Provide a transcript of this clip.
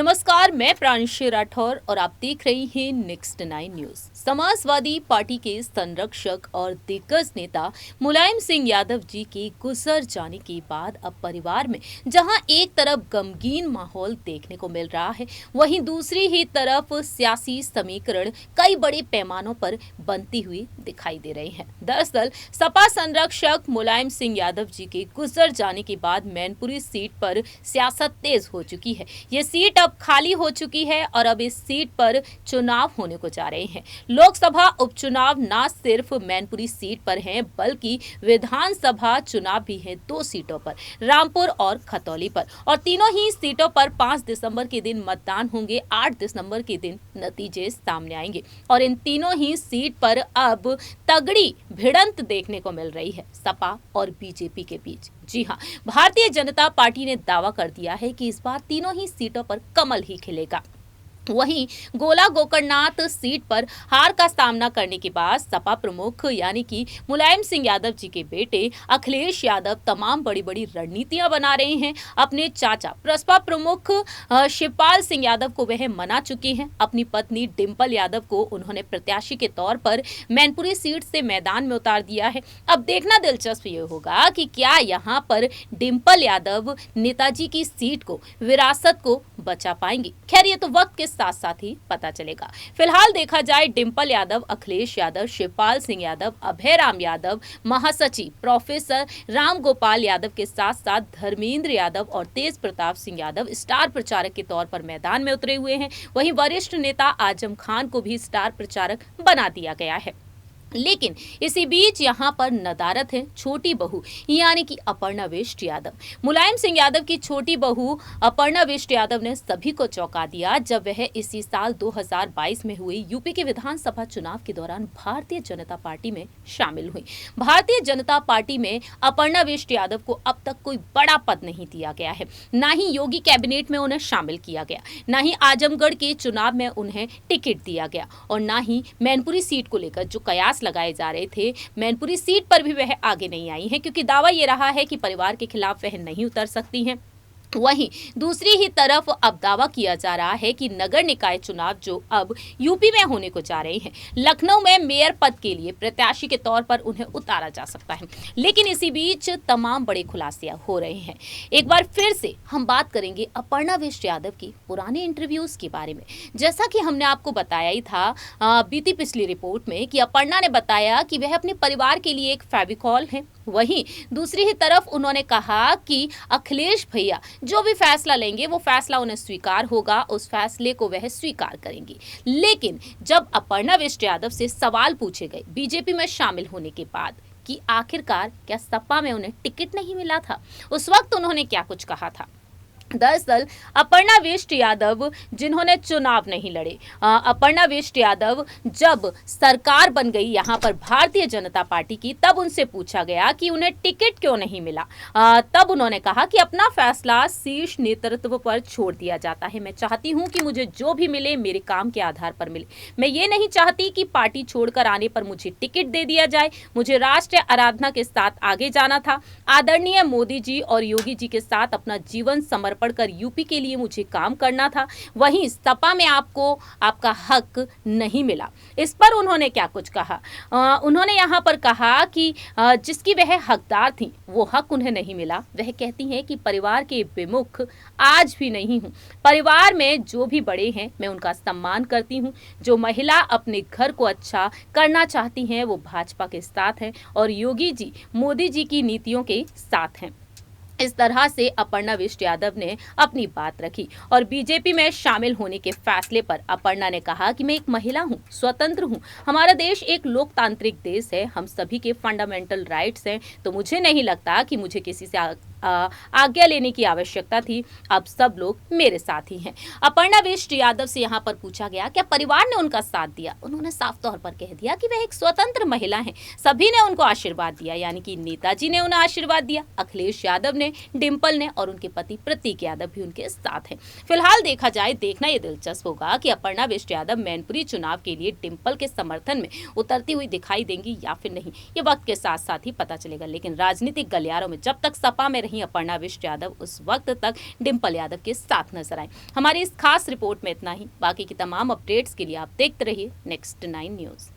नमस्कार, मैं प्रांशी राठौर और आप देख रही हैं नेक्स्ट 9 न्यूज। समाजवादी पार्टी के संरक्षक और दिग्गज नेता मुलायम सिंह यादव जी के गुजर जाने के बाद अब परिवार में जहां एक तरफ गमगीन माहौल देखने को मिल रहा है, वहीं दूसरी ही तरफ सियासी समीकरण कई बड़े पैमानों पर बनती हुई दिखाई दे रहे हैं। दरअसल सपा संरक्षक मुलायम सिंह यादव जी के गुजर जाने के बाद मैनपुरी सीट पर सियासत तेज हो चुकी है। ये सीट अब खाली हो चुकी है और अब इस सीट पर चुनाव होने को जा रहे हैं। लोकसभा उपचुनाव न सिर्फ मैनपुरी सीट पर हैं, बल्कि विधानसभा चुनाव भी है 2 सीटों पर, रामपुर और खतौली पर, और तीनों ही सीटों पर 5 दिसंबर के दिन मतदान होंगे। 8 दिसंबर के दिन नतीजे सामने आएंगे और इन तीनों ही सीट पर अब तगड़ी भिड़ंत देखने को मिल रही है सपा और बीजेपी के बीच। जी हां, भारतीय जनता पार्टी ने दावा कर दिया है कि इस बार तीनों ही सीटों पर कमल ही खिलेगा। वहीं गोला गोकर्णनाथ सीट पर हार का सामना करने के बाद सपा प्रमुख यानी कि मुलायम सिंह यादव जी के बेटे अखिलेश यादव तमाम बड़ी बड़ी रणनीतियां बना रहे हैं। अपने चाचा प्रसपा प्रमुख शिवपाल सिंह यादव को वह मना चुके हैं। अपनी पत्नी डिंपल यादव को उन्होंने प्रत्याशी के तौर पर मैनपुरी सीट से मैदान में उतार दिया है। अब देखना दिलचस्प ये होगा कि क्या यहाँ पर डिंपल यादव नेताजी की सीट को, विरासत को बचा पाएंगी। खैर, ये तो वक्त के साथ साथ ही पता चलेगा। फिलहाल देखा जाए, डिंपल यादव, अखिलेश यादव, शिवपाल सिंह यादव, अभय राम यादव, महासचिव प्रोफेसर राम गोपाल यादव के साथ साथ धर्मेंद्र यादव और तेज प्रताप सिंह यादव स्टार प्रचारक के तौर पर मैदान में उतरे हुए हैं। वहीं वरिष्ठ नेता आजम खान को भी स्टार प्रचारक बना दिया गया है। लेकिन इसी बीच यहाँ पर नदारत है छोटी बहू यानी कि अपर्णा बिष्ट यादव। मुलायम सिंह यादव की छोटी बहू अपर्णा बिष्ट यादव ने सभी को चौंका दिया जब वह इसी साल 2022 में हुए यूपी के विधानसभा चुनाव के दौरान भारतीय जनता पार्टी में शामिल हुई। भारतीय जनता पार्टी में अपर्णा बिष्ट यादव को अब तक कोई बड़ा पद नहीं दिया गया है, न ही योगी कैबिनेट में उन्हें शामिल किया गया, न ही आजमगढ़ के चुनाव में उन्हें टिकट दिया गया और न ही मैनपुरी सीट को लेकर जो कयास लगाए जा रहे थे, मैनपुरी सीट पर भी वह आगे नहीं आई है, क्योंकि दावा यह रहा है कि परिवार के खिलाफ वह नहीं उतर सकती हैं। वहीं दूसरी ही तरफ अब दावा किया जा रहा है कि नगर निकाय चुनाव जो अब यूपी में होने को जा रहे हैं, लखनऊ में मेयर पद के लिए प्रत्याशी के तौर पर उन्हें उतारा जा सकता है। लेकिन इसी बीच तमाम बड़े खुलासे हो रहे हैं। एक बार फिर से हम बात करेंगे अपर्णा बिष्ट यादव की पुराने इंटरव्यूज के बारे में। जैसा कि हमने आपको बताया ही था बीती पिछली रिपोर्ट में कि अपर्णा ने बताया कि वह अपने परिवार के लिए एक फेविकॉल है। वहीं दूसरी ही तरफ उन्होंने कहा कि अखिलेश भैया जो भी फैसला लेंगे वो फैसला उन्हें स्वीकार होगा, उस फैसले को वह स्वीकार करेंगी। लेकिन जब अपर्णा बिष्ट यादव से सवाल पूछे गए बीजेपी में शामिल होने के बाद कि आखिरकार क्या सपा में उन्हें टिकट नहीं मिला था, उस वक्त उन्होंने क्या कुछ कहा था। दरअसल अपर्णा बिष्ट यादव जिन्होंने चुनाव नहीं लड़े, अपर्णा बिष्ट यादव जब सरकार बन गई यहाँ पर भारतीय जनता पार्टी की, तब उनसे पूछा गया कि उन्हें टिकट क्यों नहीं मिला। तब उन्होंने कहा कि अपना फैसला शीर्ष नेतृत्व पर छोड़ दिया जाता है। मैं चाहती हूँ कि मुझे जो भी मिले मेरे काम के आधार पर मिले। मैं ये नहीं चाहती कि पार्टी छोड़कर आने पर मुझे टिकट दे दिया जाए। मुझे राष्ट्रीय आराधना के साथ आगे जाना था। आदरणीय मोदी जी और योगी जी के साथ अपना जीवन पढ़कर यूपी के लिए मुझे काम करना था। वहीं सपा में आपको आपका हक नहीं मिला। इस पर उन्होंने क्या कुछ कहा, उन्होंने यहाँ पर कहा कि जिसकी वह हकदार थी वो हक उन्हें नहीं मिला। वह कहती हैं कि परिवार के विमुख आज भी नहीं हूँ। परिवार में जो भी बड़े हैं मैं उनका सम्मान करती हूँ। जो महिला अपने घर को अच्छा करना चाहती हैं वो भाजपा के साथ हैं और योगी जी, मोदी जी की नीतियों के साथ हैं। इस तरह से अपर्णा बिष्ट यादव ने अपनी बात रखी और बीजेपी में शामिल होने के फैसले पर अपर्णा ने कहा कि मैं एक महिला हूं, स्वतंत्र हूं। हमारा देश एक लोकतांत्रिक देश है, हम सभी के फंडामेंटल राइट्स हैं, तो मुझे नहीं लगता कि मुझे किसी से आज्ञा लेने की आवश्यकता थी। अब सब लोग मेरे साथ ही हैं। अपर्णा बिष्ट यादव से यहाँ पर पूछा गया क्या परिवार ने उनका साथ दिया। उन्होंने साफ तौर पर कह दिया कि वह एक स्वतंत्र महिला हैं। सभी ने उनको आशीर्वाद दिया, यानी कि नेताजी ने उन्हें आशीर्वाद दिया, अखिलेश यादव ने, डिंपल ने और उनके पति प्रतीक यादव भी उनके साथ हैं। फिलहाल देखा जाए, देखना ये दिलचस्प होगा कि अपर्णा बिष्ट यादव मैनपुरी चुनाव के लिए डिंपल के समर्थन में उतरती हुई दिखाई देंगी या फिर नहीं। ये वक्त के साथ साथ ही पता चलेगा। लेकिन राजनीतिक गलियारों में जब तक सपा में कहीं अपर्णा विष्ट यादव उस वक्त तक डिंपल यादव के साथ नजर आए। हमारी इस खास रिपोर्ट में इतना ही। बाकी की तमाम अपडेट्स के लिए आप देखते रहिए नेक्स्ट 9 न्यूज।